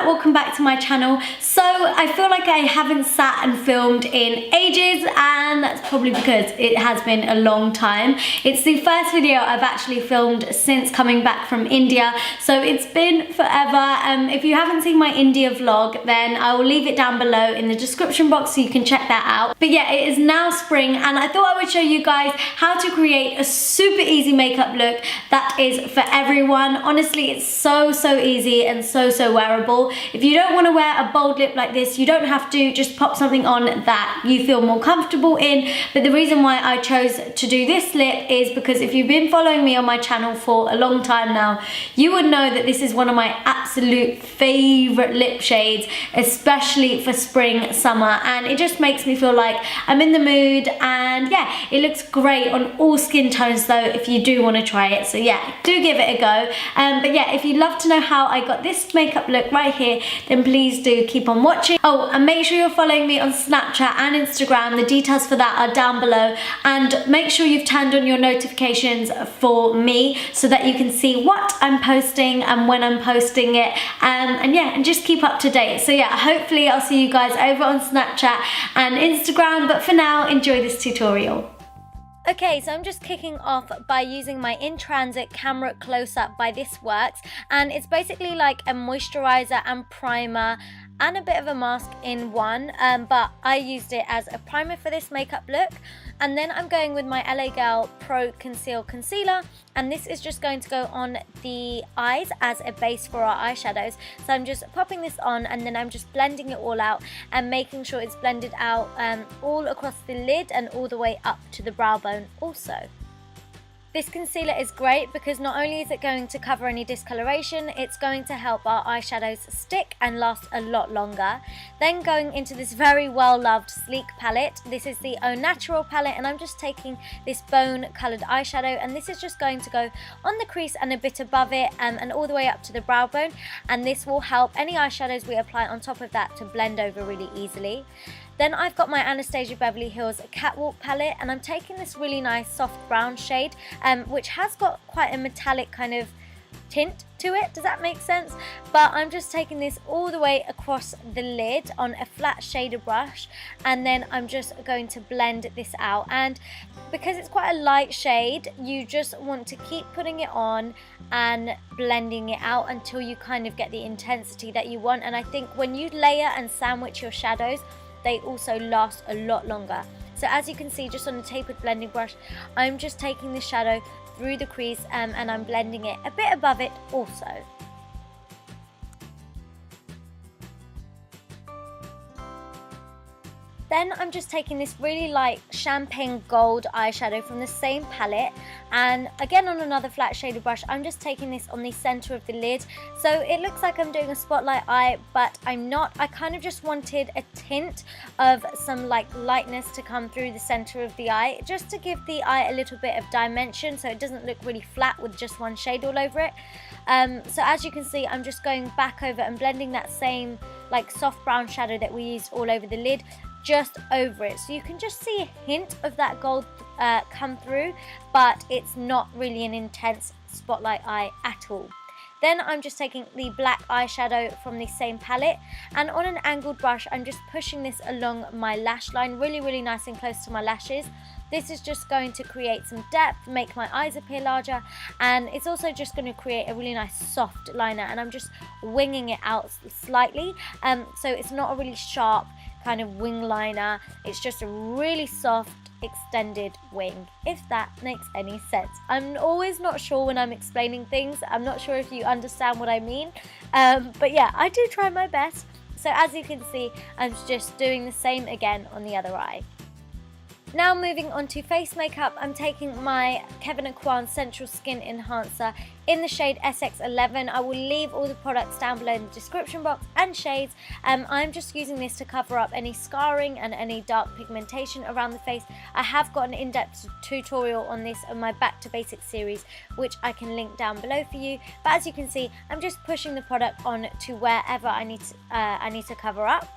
welcome back to my channel. So I feel like I haven't sat and filmed in ages, and that's probably because it has been a long time. It's the first video I've actually filmed since coming back from India, so it's been forever. If you haven't seen my India vlog, then I will leave it down below in the description box so you can check that out. But yeah, it is now spring, and I thought I would show you guys how to create a super easy makeup look that is for everyone. Honestly, it's so easy and so wearable. If you don't want to wear a bold lip like this, you don't have to. Just pop something on that you feel more comfortable in. But the reason why I chose to do this lip is because if you've been following me on my channel for a long time now, you would know that this is one of my absolute favorite lip shades, especially for spring, summer, and it just makes me feel like I'm in the mood. And yeah, it looks great on all skin tones though, if you do want to try it. So yeah, do give it a go. But yeah, if you'd love to know how I got this makeup look right here, then please do keep on watching. Oh, and make sure you're following me on Snapchat and Instagram. The details for that are down below, and make sure you've turned on your notifications for me so that you can see what I'm posting and when I'm posting it, and yeah, and just keep up to date. So yeah, hopefully I'll see you guys over on Snapchat and Instagram, but for now, enjoy this tutorial. Okay, so I'm just kicking off by using my In Transit Camera Close-Up by This Works, and it's basically like a moisturizer and primer and a bit of a mask in one, but I used it as a primer for this makeup look. And then I'm going with my LA Girl Pro Conceal Concealer, and this is just going to go on the eyes as a base for our eyeshadows. So I'm just popping this on, and then I'm just blending it all out and making sure it's blended out all across the lid and all the way up to the brow bone also. This concealer is great because not only is it going to cover any discoloration, it's going to help our eyeshadows stick and last a lot longer. Then going into this very well loved Sleek palette. This is the Au Natural palette, and I'm just taking this bone coloured eyeshadow, and this is just going to go on the crease and a bit above it, and all the way up to the brow bone, and this will help any eyeshadows we apply on top of that to blend over really easily. Then I've got my Anastasia Beverly Hills Catwalk palette, and I'm taking this really nice soft brown shade, which has got quite a metallic kind of tint to it. Does that make sense? But I'm just taking this all the way across the lid on a flat shader brush, and then I'm just going to blend this out. And because it's quite a light shade, you just want to keep putting it on and blending it out until you kind of get the intensity that you want. And I think when you layer and sandwich your shadows, they also last a lot longer. So as you can see, just on a tapered blending brush, I'm just taking the shadow through the crease, and I'm blending it a bit above it also. Then I'm just taking this really light champagne gold eyeshadow from the same palette, and again on another flat shader brush, I'm just taking this on the center of the lid. So it looks like I'm doing a spotlight eye, but I'm not. I kind of just wanted a tint of some like lightness to come through the center of the eye, just to give the eye a little bit of dimension so it doesn't look really flat with just one shade all over it. So as you can see, I'm just going back over and blending that same like soft brown shadow that we used all over the lid just over it, so you can just see a hint of that gold come through, but it's not really an intense spotlight eye at all. Then I'm just taking the black eyeshadow from the same palette, and on an angled brush I'm just pushing this along my lash line really nice and close to my lashes. This is just going to create some depth, make my eyes appear larger, and it's also just going to create a really nice soft liner, and I'm just winging it out slightly, so it's not a really sharp kind of wing liner. It's just a really soft extended wing, if that makes any sense. I'm always not sure when I'm explaining things. I'm not sure if you understand what I mean, but yeah, I do try my best. So as you can see, I'm just doing the same again on the other eye. Now moving on to face makeup, I'm taking my Kevyn Aucoin Central Skin Enhancer in the shade SX11. I will leave all the products down below in the description box and shades. I'm just using this to cover up any scarring and any dark pigmentation around the face. I have got an in-depth tutorial on this on my Back to Basics series, which I can link down below for you. But as you can see, I'm just pushing the product on to wherever I need to cover up.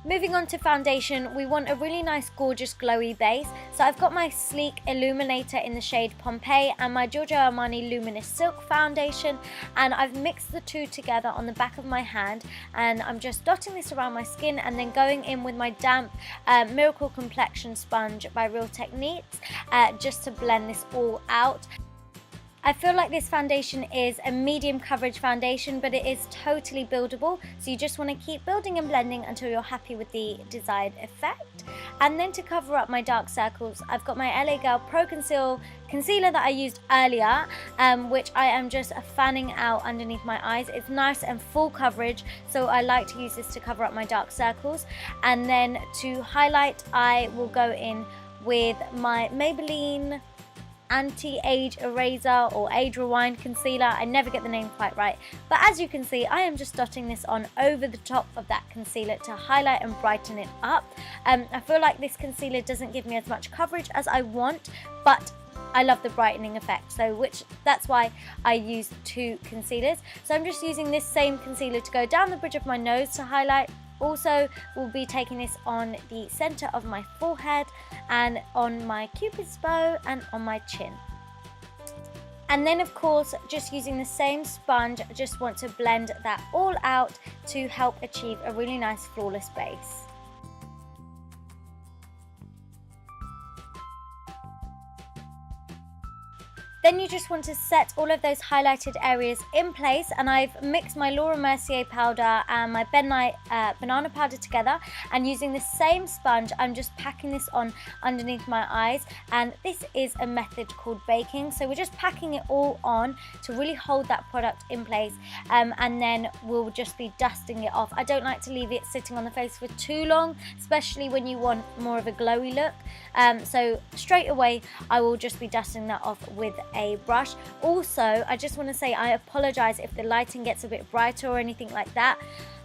Moving on to foundation, we want a really nice, gorgeous, glowy base. So I've got my Sleek Illuminator in the shade Pompeii and my Giorgio Armani Luminous Silk foundation, and I've mixed the two together on the back of my hand, and I'm just dotting this around my skin and then going in with my damp Miracle Complexion sponge by Real Techniques just to blend this all out. I feel like this foundation is a medium coverage foundation, but it is totally buildable, so you just want to keep building and blending until you're happy with the desired effect. And then to cover up my dark circles, I've got my LA Girl Pro Conceal concealer that I used earlier, which I am just fanning out underneath my eyes. It's nice and full coverage, so I like to use this to cover up my dark circles. And then to highlight, I will go in with my Maybelline Anti-Age Eraser or Age Rewind Concealer. I never get the name quite right, but as you can see, I am just dotting this on over the top of that concealer to highlight and brighten it up. I feel like this concealer doesn't give me as much coverage as I want, but I love the brightening effect, so that's why I use two concealers. So I'm just using this same concealer to go down the bridge of my nose to highlight. Also, we'll be taking this on the center of my forehead and on my cupid's bow and on my chin. And then of course, just using the same sponge, I just want to blend that all out to help achieve a really nice flawless base. Then you just want to set all of those highlighted areas in place, and I've mixed my Laura Mercier powder and my Ben Nye banana powder together, and using the same sponge I'm just packing this on underneath my eyes, and this is a method called baking, so we're just packing it all on to really hold that product in place, and then we'll just be dusting it off. I don't like to leave it sitting on the face for too long, especially when you want more of a glowy look, so straight away I will just be dusting that off with a brush. Also, I just want to say I apologize if the lighting gets a bit brighter or anything like that.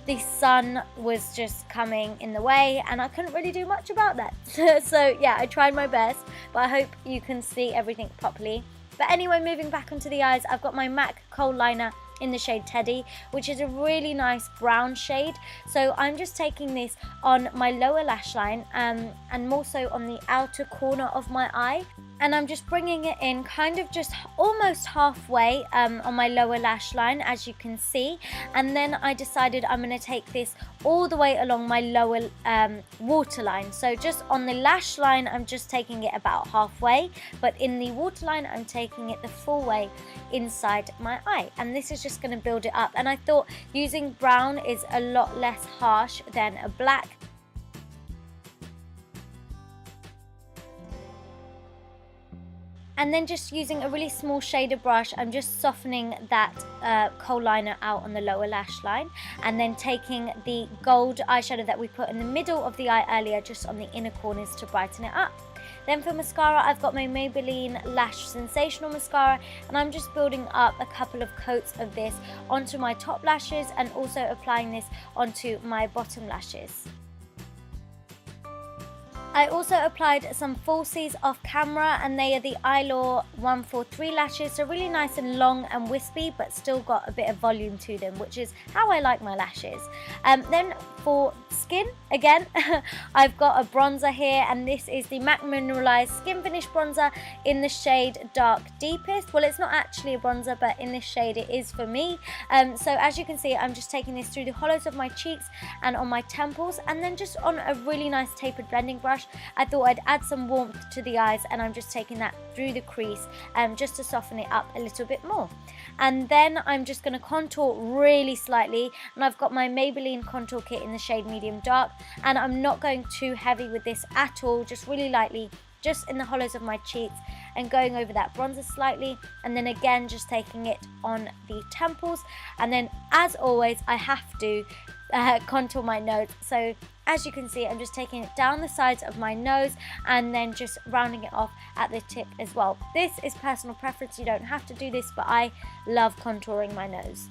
The sun was just coming in the way and I couldn't really do much about that. So yeah, I tried my best, but I hope you can see everything properly. But anyway, moving back onto the eyes, I've got my MAC Kohl Liner in the shade Teddy, which is a really nice brown shade. So I'm just taking this on my lower lash line and more so on the outer corner of my eye, and I'm just bringing it in kind of just almost halfway on my lower lash line, as you can see. And then I decided I'm going to take this all the way along my lower waterline. So just on the lash line I'm just taking it about halfway, but in the waterline I'm taking it the full way inside my eye, and this is just going to build it up. And I thought using brown is a lot less harsh than a black. And then just using a really small shader brush, I'm just softening that kohl liner out on the lower lash line, and then taking the gold eyeshadow that we put in the middle of the eye earlier just on the inner corners to brighten it up. Then for mascara, I've got my Maybelline Lash Sensational Mascara, and I'm just building up a couple of coats of this onto my top lashes and also applying this onto my bottom lashes. I also applied some falsies off camera, and they are the Eyelaw 143 lashes, so really nice and long and wispy, but still got a bit of volume to them, which is how I like my lashes. Then for skin, again, I've got a bronzer here, and this is the MAC Mineralized Skin Finish Bronzer in the shade Dark Deepest. Well, it's not actually a bronzer, but in this shade it is for me. So as you can see, I'm just taking this through the hollows of my cheeks and on my temples, and then just on a really nice tapered blending brush, I thought I'd add some warmth to the eyes, and I'm just taking that through the crease just to soften it up a little bit more. And then I'm just going to contour really slightly, and I've got my Maybelline contour kit in the shade Medium Dark, and I'm not going too heavy with this at all, just really lightly, just in the hollows of my cheeks and going over that bronzer slightly, and then again just taking it on the temples. And then as always I have to contour my nose, so as you can see I'm just taking it down the sides of my nose and then just rounding it off at the tip as well. This is personal preference, you don't have to do this, but I love contouring my nose.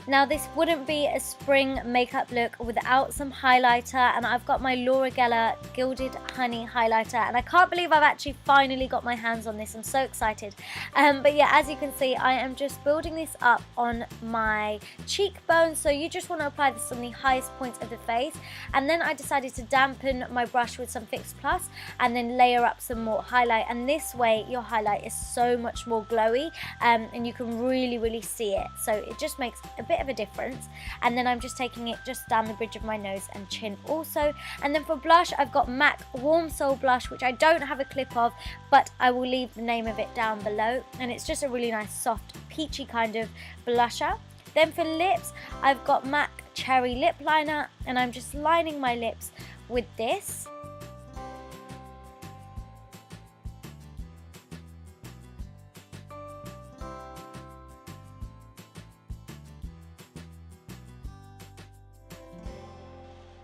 Now this wouldn't be a spring makeup look without some highlighter, and I've got my Laura Geller Gilded Honey highlighter, and I can't believe I've actually finally got my hands on this. I'm so excited. But yeah, as you can see, I am just building this up on my cheekbone. So you just want to apply this on the highest points of the face, and then I decided to dampen my brush with some Fix Plus and then layer up some more highlight, and this way your highlight is so much more glowy, and you can really see it. So it just makes a bit of a difference. And then I'm just taking it just down the bridge of my nose and chin also. And then for blush, I've got MAC Warm Soul blush, which I don't have a clip of, but I will leave the name of it down below, and it's just a really nice soft peachy kind of blusher. Then for lips, I've got MAC Cherry Lip Liner, and I'm just lining my lips with this.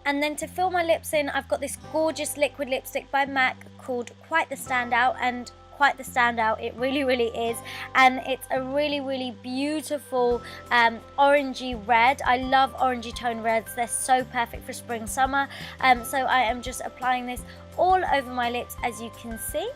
And then to fill my lips in, I've got this gorgeous liquid lipstick by MAC called Quite the Standout, and quite the standout it really is, and it's a really beautiful orangey red. I love orangey tone reds, they're so perfect for spring summer. So I am just applying this all over my lips, as you can see.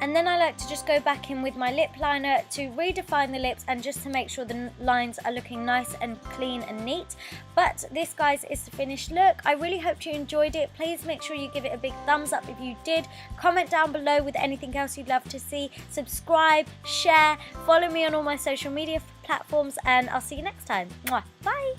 And then I like to just go back in with my lip liner to redefine the lips and just to make sure the lines are looking nice and clean and neat. But this, guys, is the finished look. I really hope you enjoyed it. Please make sure you give it a big thumbs up if you did. Comment down below with anything else you'd love to see. Subscribe, share, follow me on all my social media platforms, and I'll see you next time. Mwah. Bye!